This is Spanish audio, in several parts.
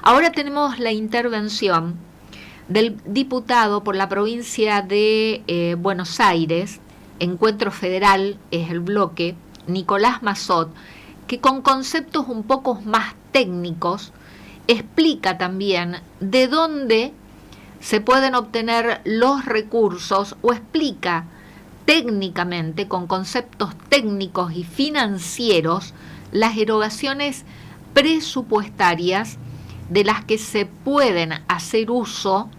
Ahora tenemos la intervención del diputado por la provincia de Buenos Aires, Encuentro Federal es el bloque, Nicolás Massot, que con conceptos un poco más técnicos explica también de dónde se pueden obtener los recursos o explica técnicamente, con conceptos técnicos y financieros, las erogaciones presupuestarias de las que se pueden hacer uso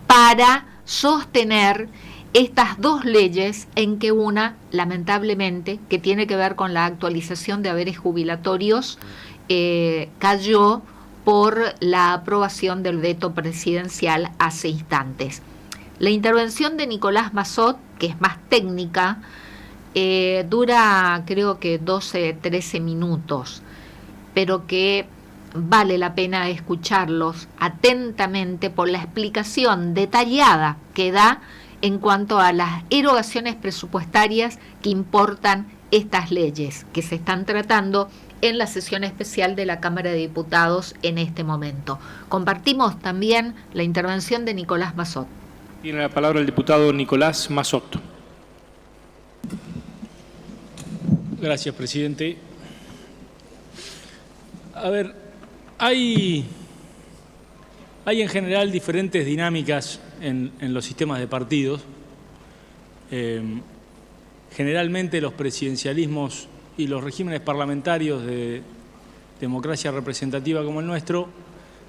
para sostener estas dos leyes, en que una, lamentablemente, que tiene que ver con la actualización de haberes jubilatorios, cayó por la aprobación del veto presidencial hace instantes. La intervención de Nicolás Massot, que es más técnica, dura creo que 12-13 minutos, pero que vale la pena escucharlos atentamente por la explicación detallada que da en cuanto a las erogaciones presupuestarias que importan estas leyes que se están tratando en la sesión especial de la Cámara de Diputados en este momento. Compartimos también la intervención de Nicolás Massot. Tiene la palabra el diputado Nicolás Massot. Gracias, presidente. A ver, hay en general diferentes dinámicas en los sistemas de partidos. Generalmente los presidencialismos y los regímenes parlamentarios de democracia representativa como el nuestro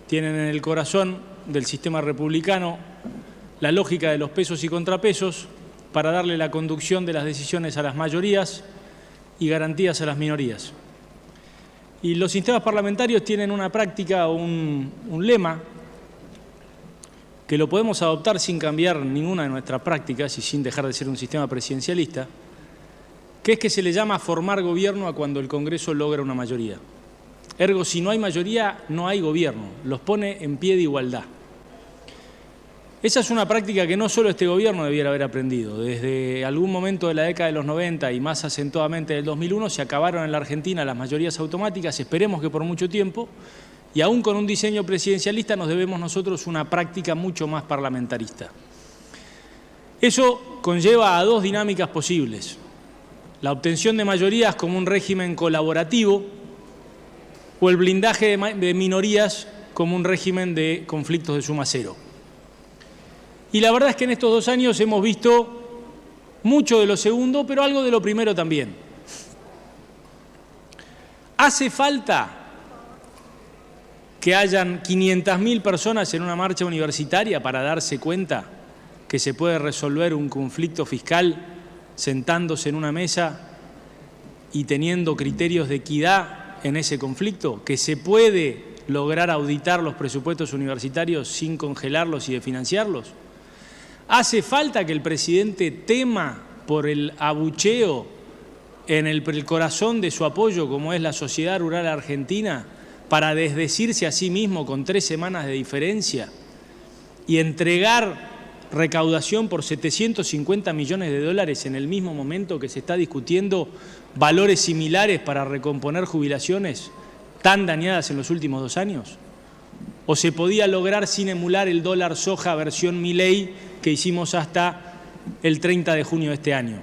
tienen en el corazón del sistema republicano la lógica de los pesos y contrapesos para darle la conducción de las decisiones a las mayorías y garantías a las minorías. Y los sistemas parlamentarios tienen una práctica o un lema que lo podemos adoptar sin cambiar ninguna de nuestras prácticas y sin dejar de ser un sistema presidencialista, que es que se le llama formar gobierno a cuando el Congreso logra una mayoría. Ergo, si no hay mayoría, no hay gobierno, los pone en pie de igualdad. Esa es una práctica que no solo este gobierno debiera haber aprendido. Desde algún momento de la década de los 90 y más acentuadamente del 2001 se acabaron en la Argentina las mayorías automáticas, esperemos que por mucho tiempo, y aún con un diseño presidencialista nos debemos nosotros una práctica mucho más parlamentarista. Eso conlleva a dos dinámicas posibles: la obtención de mayorías como un régimen colaborativo o el blindaje de minorías como un régimen de conflictos de suma cero. Y la verdad es que en estos 2 años hemos visto mucho de lo segundo, pero algo de lo primero también. ¿Hace falta que hayan 500.000 personas en una marcha universitaria para darse cuenta que se puede resolver un conflicto fiscal sentándose en una mesa y teniendo criterios de equidad en ese conflicto? ¿Que se puede lograr auditar los presupuestos universitarios sin congelarlos y desfinanciarlos? ¿Hace falta que el presidente tema por el abucheo en el corazón de su apoyo, como es la sociedad rural argentina, para desdecirse a sí mismo con 3 semanas de diferencia y entregar recaudación por 750 millones de dólares en el mismo momento que se está discutiendo valores similares para recomponer jubilaciones tan dañadas en los últimos 2 años? ¿O se podía lograr sin emular el dólar soja versión Milei que hicimos hasta el 30 de junio de este año?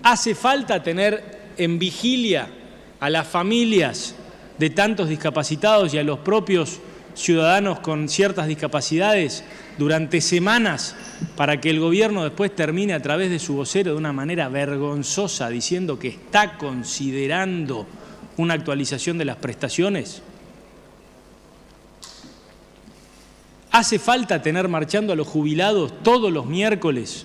¿Hace falta tener en vigilia a las familias de tantos discapacitados y a los propios ciudadanos con ciertas discapacidades durante semanas para que el gobierno después termine a través de su vocero de una manera vergonzosa diciendo que está considerando una actualización de las prestaciones? ¿Hace falta tener marchando a los jubilados todos los miércoles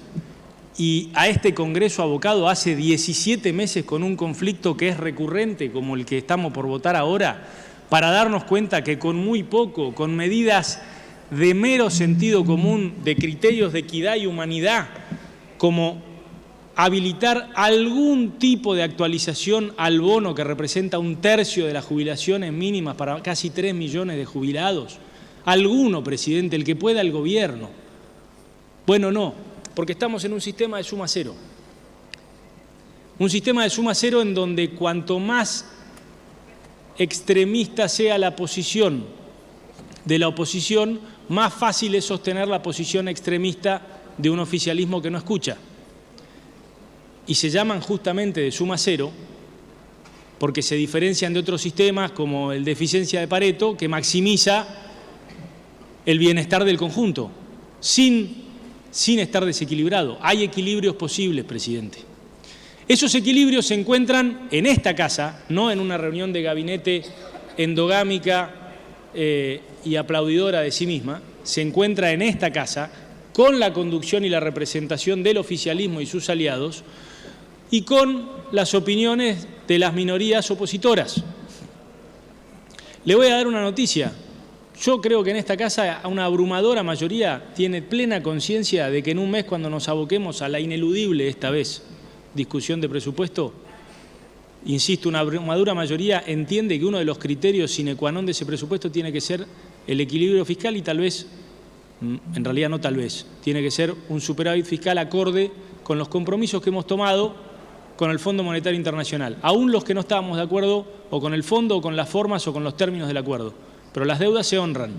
y a este Congreso abocado hace 17 meses con un conflicto que es recurrente como el que estamos por votar ahora, para darnos cuenta que con muy poco, con medidas de mero sentido común, de criterios de equidad y humanidad, como habilitar algún tipo de actualización al bono que representa 1/3 de las jubilaciones mínimas para casi 3 millones de jubilados? Alguno, presidente, el que pueda el gobierno. Bueno, no, porque estamos en un sistema de suma cero. Un sistema de suma cero en donde cuanto más extremista sea la posición de la oposición, más fácil es sostener la posición extremista de un oficialismo que no escucha. Y se llaman justamente de suma cero porque se diferencian de otros sistemas como el de eficiencia de Pareto, que maximiza el bienestar del conjunto, sin estar desequilibrado. Hay equilibrios posibles, presidente. Esos equilibrios se encuentran en esta casa, no en una reunión de gabinete endogámica y aplaudidora de sí misma, se encuentra en esta casa con la conducción y la representación del oficialismo y sus aliados y con las opiniones de las minorías opositoras. Le voy a dar una noticia. Yo creo que en esta casa una abrumadora mayoría tiene plena conciencia de que en un mes, cuando nos aboquemos a la ineludible, esta vez, discusión de presupuesto, insisto, una abrumadora mayoría entiende que uno de los criterios sine qua non de ese presupuesto tiene que ser el equilibrio fiscal y tal vez, en realidad no tal vez, tiene que ser un superávit fiscal acorde con los compromisos que hemos tomado con el Fondo Monetario Internacional, aún los que no estábamos de acuerdo o con el fondo o con las formas o con los términos del acuerdo. Pero las deudas se honran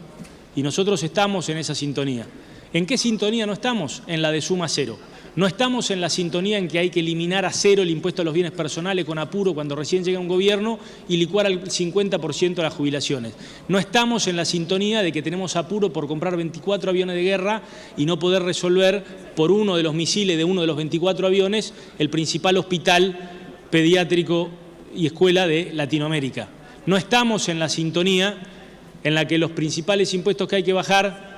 y nosotros estamos en esa sintonía. ¿En qué sintonía no estamos? En la de suma cero. No estamos en la sintonía en que hay que eliminar a cero el impuesto a los bienes personales con apuro cuando recién llega un gobierno y licuar al 50% las jubilaciones. No estamos en la sintonía de que tenemos apuro por comprar 24 aviones de guerra y no poder resolver por uno de los misiles de uno de los 24 aviones el principal hospital pediátrico y escuela de Latinoamérica. No estamos en la sintonía en la que los principales impuestos que hay que bajar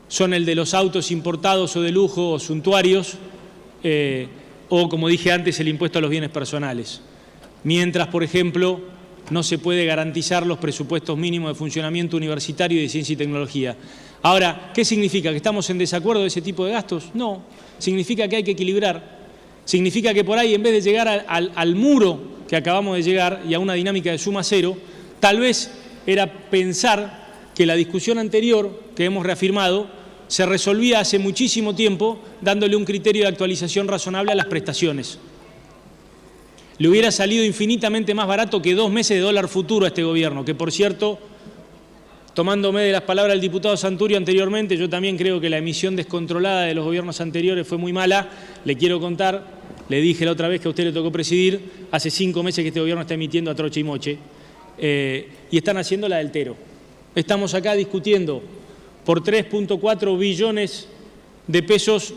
son el de los autos importados o de lujo o suntuarios, o, como dije antes, el impuesto a los bienes personales. Mientras, por ejemplo, no se puede garantizar los presupuestos mínimos de funcionamiento universitario y de ciencia y tecnología. Ahora, ¿qué significa? ¿Que estamos en desacuerdo de ese tipo de gastos? No, significa que hay que equilibrar. Significa que por ahí, en vez de llegar al muro que acabamos de llegar y a una dinámica de suma cero, tal vez era pensar que la discusión anterior que hemos reafirmado se resolvía hace muchísimo tiempo dándole un criterio de actualización razonable a las prestaciones. Le hubiera salido infinitamente más barato que 2 meses de dólar futuro a este gobierno, que por cierto, tomándome de las palabras del diputado Santurio anteriormente, yo también creo que la emisión descontrolada de los gobiernos anteriores fue muy mala. Le quiero contar, le dije la otra vez que a usted le tocó presidir, hace 5 meses que este gobierno está emitiendo a troche y moche, y están haciendo la del Tero. Estamos acá discutiendo por 3.4 billones de pesos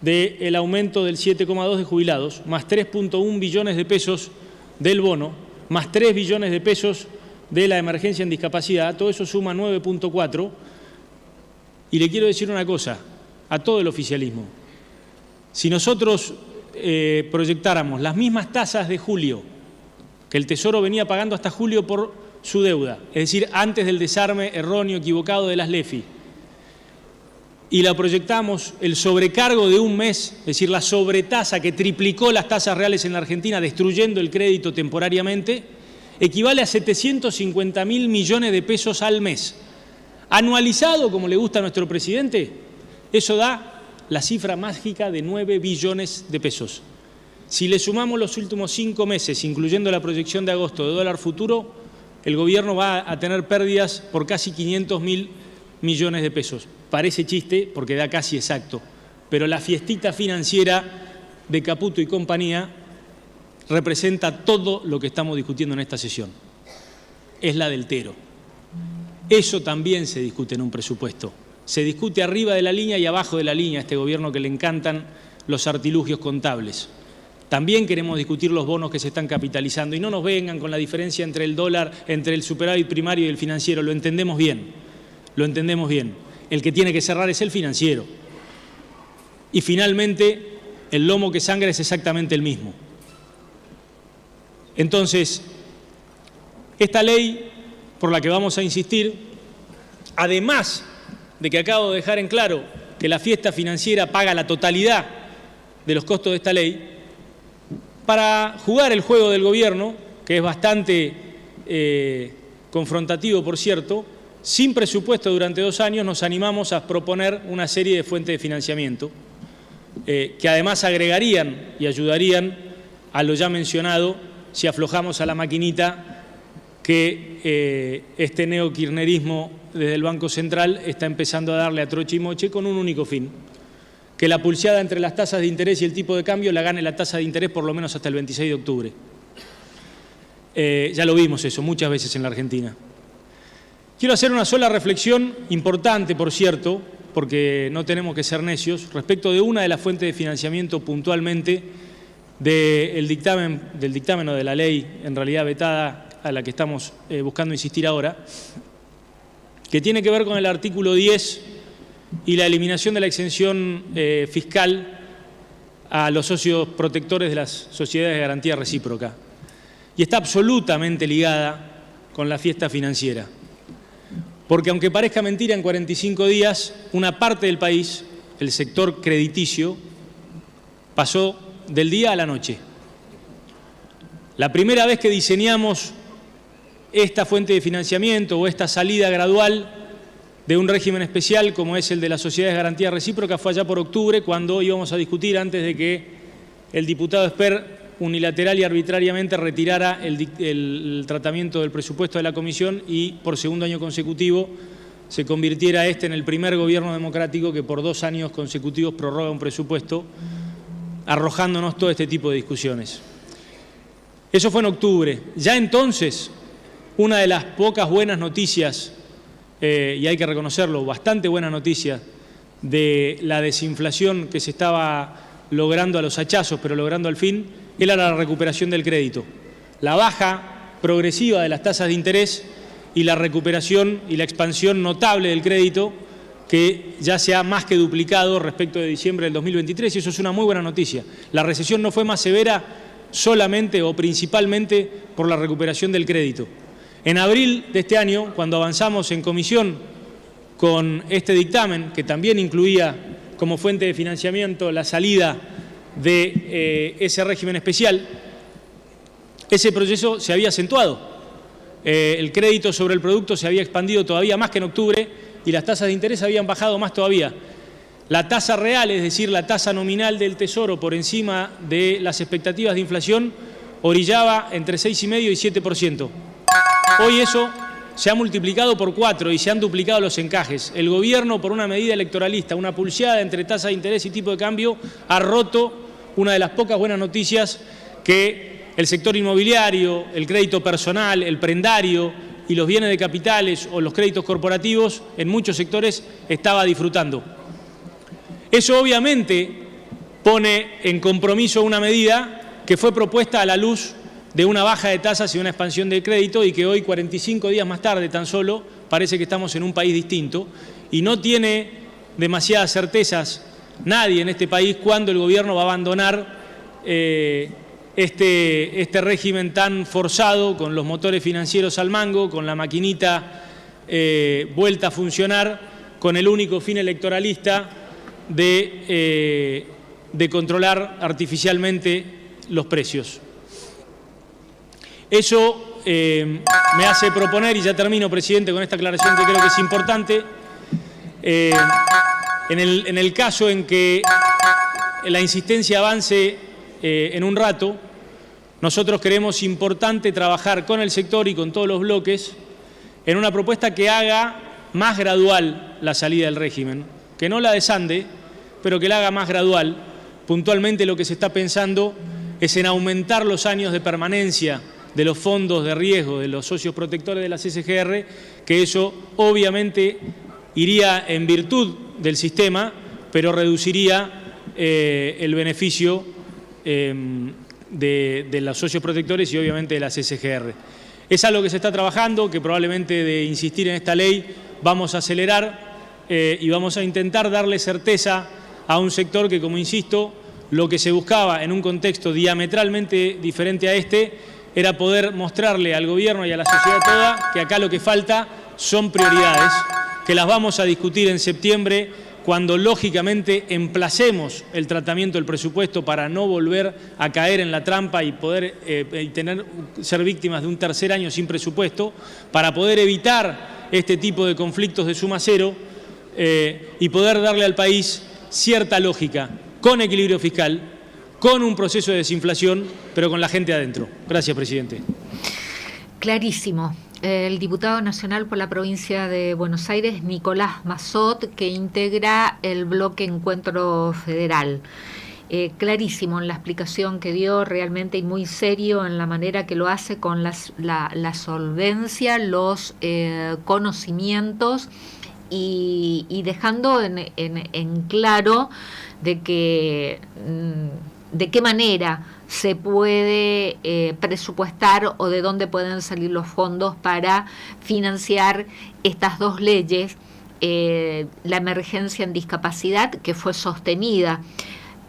del aumento del 7,2 de jubilados, más 3.1 billones de pesos del bono, más 3 billones de pesos de la emergencia en discapacidad, todo eso suma 9.4. Y le quiero decir una cosa a todo el oficialismo. Si nosotros proyectáramos las mismas tasas de julio que el Tesoro venía pagando hasta julio por su deuda, es decir, antes del desarme erróneo, equivocado de las LEFI, y la proyectamos el sobrecargo de un mes, es decir, la sobretasa que triplicó las tasas reales en la Argentina, destruyendo el crédito temporariamente, equivale a 750.000 millones de pesos al mes. Anualizado, como le gusta a nuestro presidente, eso da la cifra mágica de 9 billones de pesos. Si le sumamos los últimos 5 meses, incluyendo la proyección de agosto de dólar futuro, el gobierno va a tener pérdidas por casi 500.000 millones de pesos. Parece chiste porque da casi exacto, pero la fiestita financiera de Caputo y compañía representa todo lo que estamos discutiendo en esta sesión. Es la del Tero. Eso también se discute en un presupuesto. Se discute arriba de la línea y abajo de la línea a este gobierno que le encantan los artilugios contables. También queremos discutir los bonos que se están capitalizando y no nos vengan con la diferencia entre el dólar, entre el superávit primario y el financiero. Lo entendemos bien, lo entendemos bien. El que tiene que cerrar es el financiero. Y finalmente, el lomo que sangra es exactamente el mismo. Entonces, esta ley por la que vamos a insistir, además de que acabo de dejar en claro que la fiesta financiera paga la totalidad de los costos de esta ley, para jugar el juego del gobierno, que es bastante confrontativo, por cierto, sin presupuesto durante 2 años nos animamos a proponer una serie de fuentes de financiamiento que además agregarían y ayudarían a lo ya mencionado si aflojamos a la maquinita que este neokirchnerismo desde el Banco Central está empezando a darle a troche y moche con un único fin: que la pulseada entre las tasas de interés y el tipo de cambio la gane la tasa de interés por lo menos hasta el 26 de octubre. Ya lo vimos eso muchas veces en la Argentina. Quiero hacer una sola reflexión, importante por cierto, porque no tenemos que ser necios, respecto de una de las fuentes de financiamiento puntualmente del dictamen o de la ley, en realidad vetada, a la que estamos buscando insistir ahora, que tiene que ver con el artículo 10 y la eliminación de la exención fiscal a los socios protectores de las sociedades de garantía recíproca. Y está absolutamente ligada con la fiesta financiera. Porque aunque parezca mentira, en 45 días una parte del país, el sector crediticio, pasó del día a la noche. La primera vez que diseñamos esta fuente de financiamiento o esta salida gradual de un régimen especial como es el de las sociedades de garantía recíproca fue allá por octubre, cuando íbamos a discutir, antes de que el diputado Esper unilateral y arbitrariamente retirara el tratamiento del presupuesto de la Comisión y por segundo año consecutivo se convirtiera en el primer gobierno democrático que por 2 años consecutivos prorroga un presupuesto, arrojándonos todo este tipo de discusiones. Eso fue en octubre. Ya entonces, una de las pocas buenas noticias, y hay que reconocerlo, bastante buena noticia, de la desinflación que se estaba logrando a los hachazos, pero logrando al fin, era la recuperación del crédito. La baja progresiva de las tasas de interés y la recuperación y la expansión notable del crédito, que ya se ha más que duplicado respecto de diciembre del 2023, y eso es una muy buena noticia. La recesión no fue más severa solamente o principalmente por la recuperación del crédito. En abril de este año, cuando avanzamos en comisión con este dictamen, que también incluía como fuente de financiamiento la salida de ese régimen especial, ese proceso se había acentuado. El crédito sobre el producto se había expandido todavía más que en octubre y las tasas de interés habían bajado más todavía. La tasa real, es decir, la tasa nominal del Tesoro por encima de las expectativas de inflación, orillaba entre 6,5% y 7%. Hoy eso se ha multiplicado por 4 y se han duplicado los encajes. El gobierno, por una medida electoralista, una pulseada entre tasa de interés y tipo de cambio, ha roto una de las pocas buenas noticias que el sector inmobiliario, el crédito personal, el prendario y los bienes de capitales o los créditos corporativos en muchos sectores estaba disfrutando. Eso obviamente pone en compromiso una medida que fue propuesta a la luz de una baja de tasas y una expansión del crédito, y que hoy, 45 días más tarde tan solo, parece que estamos en un país distinto y no tiene demasiadas certezas nadie en este país cuándo el gobierno va a abandonar este régimen tan forzado, con los motores financieros al mango, con la maquinita vuelta a funcionar, con el único fin electoralista de controlar artificialmente los precios. Eso me hace proponer, y ya termino, presidente, con esta aclaración que creo que es importante, en el caso en que la insistencia avance en un rato, nosotros creemos importante trabajar con el sector y con todos los bloques en una propuesta que haga más gradual la salida del régimen, que no la desande, pero que la haga más gradual. Puntualmente lo que se está pensando es en aumentar los años de permanencia de los fondos de riesgo de los socios protectores de la CSGR, que eso obviamente iría en virtud del sistema, pero reduciría el beneficio de los socios protectores y obviamente de la CSGR. Es algo que se está trabajando, que probablemente de insistir en esta ley vamos a acelerar y vamos a intentar darle certeza a un sector que, como insisto, lo que se buscaba en un contexto diametralmente diferente a este era poder mostrarle al gobierno y a la sociedad toda que acá lo que falta son prioridades, que las vamos a discutir en septiembre, cuando lógicamente emplacemos el tratamiento del presupuesto para no volver a caer en la trampa y poder ser víctimas de un tercer año sin presupuesto, para poder evitar este tipo de conflictos de suma cero y poder darle al país cierta lógica, con equilibrio fiscal, con un proceso de desinflación, pero con la gente adentro. Gracias, presidente. Clarísimo. El diputado nacional por la provincia de Buenos Aires, Nicolás Massot, que integra el bloque Encuentro Federal. Clarísimo en la explicación que dio, realmente, y muy serio en la manera que lo hace, con la solvencia, los conocimientos, y dejando en claro de que de qué manera se puede presupuestar o de dónde pueden salir los fondos para financiar estas dos leyes, la emergencia en discapacidad, que fue sostenida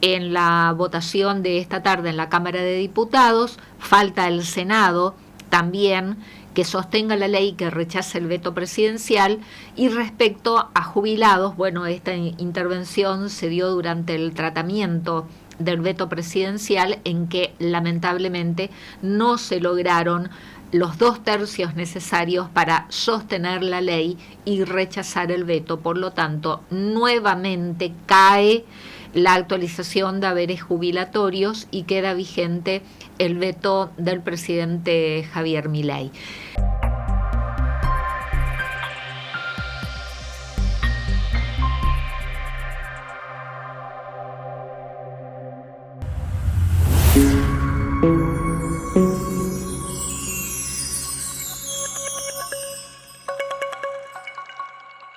en la votación de esta tarde en la Cámara de Diputados. Falta el Senado también que sostenga la ley, que rechace el veto presidencial. Y respecto a jubilados, bueno, esta intervención se dio durante el tratamiento del veto presidencial, en que lamentablemente no se lograron los 2/3 necesarios para sostener la ley y rechazar el veto. Por lo tanto, nuevamente cae la actualización de haberes jubilatorios y queda vigente el veto del presidente Javier Milei.